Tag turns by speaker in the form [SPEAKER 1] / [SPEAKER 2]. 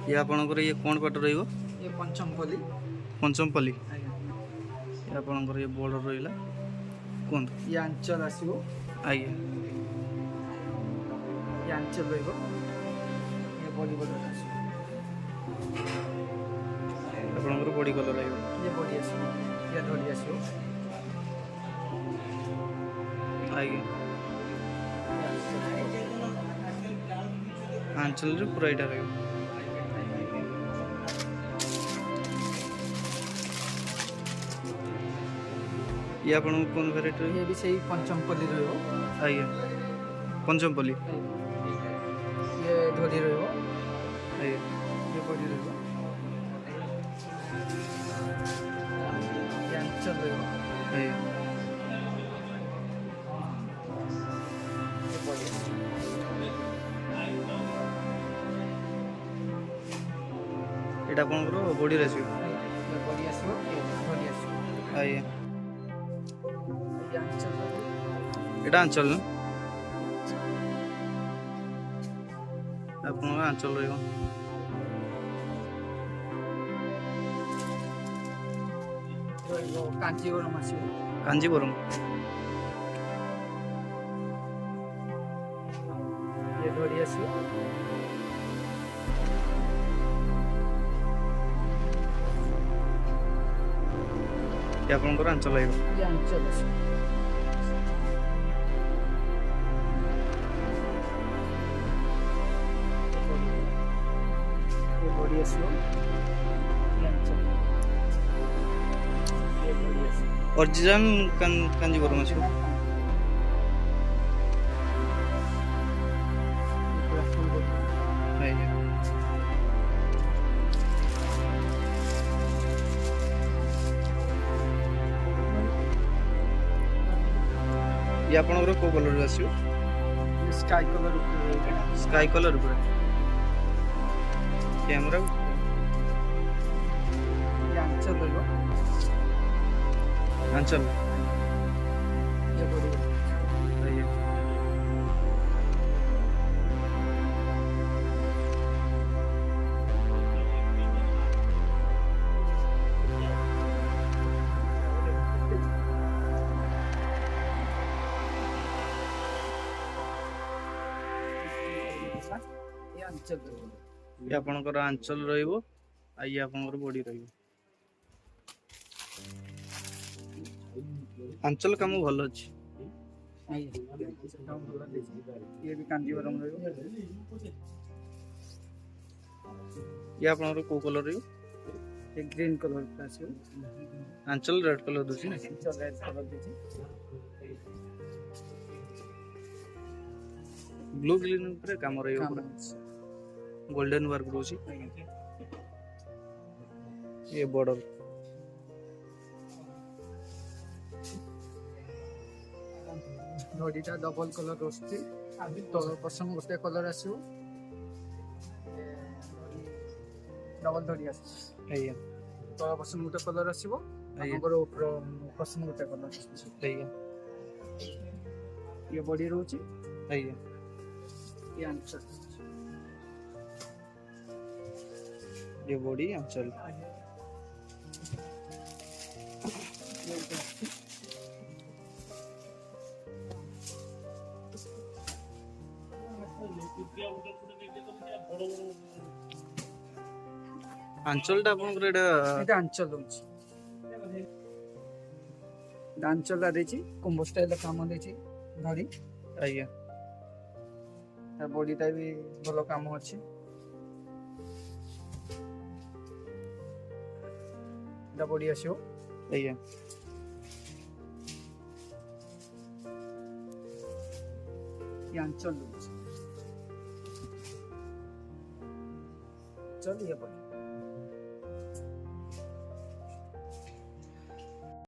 [SPEAKER 1] ये आपणकर ये कौन पाट रहिबो
[SPEAKER 2] ये पंचमपल्ली
[SPEAKER 1] पंचमपल्ली
[SPEAKER 2] आज्ञा
[SPEAKER 1] ये आपणकर ये बॉर्डर रहिला कोन
[SPEAKER 2] ये अंचल आसीबो
[SPEAKER 1] आइए
[SPEAKER 2] ये अंचल रहिबो ये बॉडी कलर आसीबो
[SPEAKER 1] आपणकर बॉडी कलर रहिबो
[SPEAKER 2] ये बॉडी आसीबो ये धड़ी आसीबो
[SPEAKER 1] आइए आंचल रे पूरा इटा रहिबो ये आपन कौन वेराइटी
[SPEAKER 2] ये भी सही पंचमपल्ली रहिबो
[SPEAKER 1] आइए पंचमपल्ली
[SPEAKER 2] ये धड़ी रहिबो
[SPEAKER 1] आइए
[SPEAKER 2] ये बॉडी रहिबो ये अंचल रहिबो
[SPEAKER 1] आइए
[SPEAKER 2] ये बॉडी
[SPEAKER 1] एटा आपनकर बॉडी रेसिपी
[SPEAKER 2] ये बॉडी आसीबो ये धड़ी आसीबो
[SPEAKER 1] आइए
[SPEAKER 2] ये अंचल रहिबो
[SPEAKER 1] एटा आंचल न आपनकर आंचल रहिबो
[SPEAKER 2] रहिबो कांचीवरम आसीबो
[SPEAKER 1] कांजीवरम
[SPEAKER 2] ये धड़ी आसीबो
[SPEAKER 1] ये आपनकर आंचल रहिबो
[SPEAKER 2] ये अंचल आसीबो ये बॉडी आसीबो ये अंचल ये बॉडी आसीबो
[SPEAKER 1] ओरिजिनल कांजीवरम अछि
[SPEAKER 2] पूरा फुल बॉडी
[SPEAKER 1] आइए ये आपनकर को कलर आसियो
[SPEAKER 2] ये स्काई कलर ऊपर रहिबो
[SPEAKER 1] स्काई कलर पूरा कैमरा
[SPEAKER 2] ये अंचल रहिबो
[SPEAKER 1] आंचल
[SPEAKER 2] ये बॉडी
[SPEAKER 1] आइए
[SPEAKER 2] ये अंचल रहिबो
[SPEAKER 1] ये आपनकर आंचल रहिबो आ ये आपनकर बॉडी रहिबो आंचल काम भल अछि
[SPEAKER 2] ये भी कांजीवरम रहिबो
[SPEAKER 1] ये आपनकर को कलर रहिबो
[SPEAKER 2] ये ग्रीन कलर का आसीबो
[SPEAKER 1] आंचल रेड कलर दुछि ना
[SPEAKER 2] अंचल रेड कलर देछि
[SPEAKER 1] ब्लू ग्रीन ऊपर काम रहिबो पूरा गोल्डन वर्क रोछि ये बॉर्डर
[SPEAKER 2] ଧଡ଼ିଟା ଡବଲ କଲର ଆସୁଛି ତଳ ପସନ୍ଦ ଗୋଟେ କଲର ଆସିବ ଡବଲ ଧଡ଼ି ଆସୁଛି
[SPEAKER 1] ଆଜ୍ଞା
[SPEAKER 2] ତଳ ପସନ୍ଦ ଗୋଟେ କଲର ଆସିବ
[SPEAKER 1] ଆଜ୍ଞା
[SPEAKER 2] ଆପଣଙ୍କର ଉପର ପସନ୍ଦ ଗୋଟେ କଲର ଆସୁଛି
[SPEAKER 1] ଆଜ୍ଞା
[SPEAKER 2] ଇଏ ବଡି ରହୁଛି
[SPEAKER 1] ଆଜ୍ଞା
[SPEAKER 2] ଇଏ ଆଞ୍ଚଲ
[SPEAKER 1] ये बॉडी आंचल
[SPEAKER 2] ଇଏ ଗୋଟେ ଆସୁଛି
[SPEAKER 1] आंचलटा आपनकर एटा
[SPEAKER 2] ଏଇଟା ଆଞ୍ଚଲ ରହୁଛି ଆଞ୍ଚଲ ଦେଇଛି କୁମ୍ଭ ଷ୍ଟାଇଲ କାମ ଦେଇଛି ଧଡ଼ି
[SPEAKER 1] ଆଜ୍ଞା
[SPEAKER 2] ତା ବଡିଟା ବି ଭଲ କାମ ଅଛି ଏଟା ବଡି ଆସିବ
[SPEAKER 1] ଆଜ୍ଞା
[SPEAKER 2] ये अंचल रହୁଛି चल ये बड़ी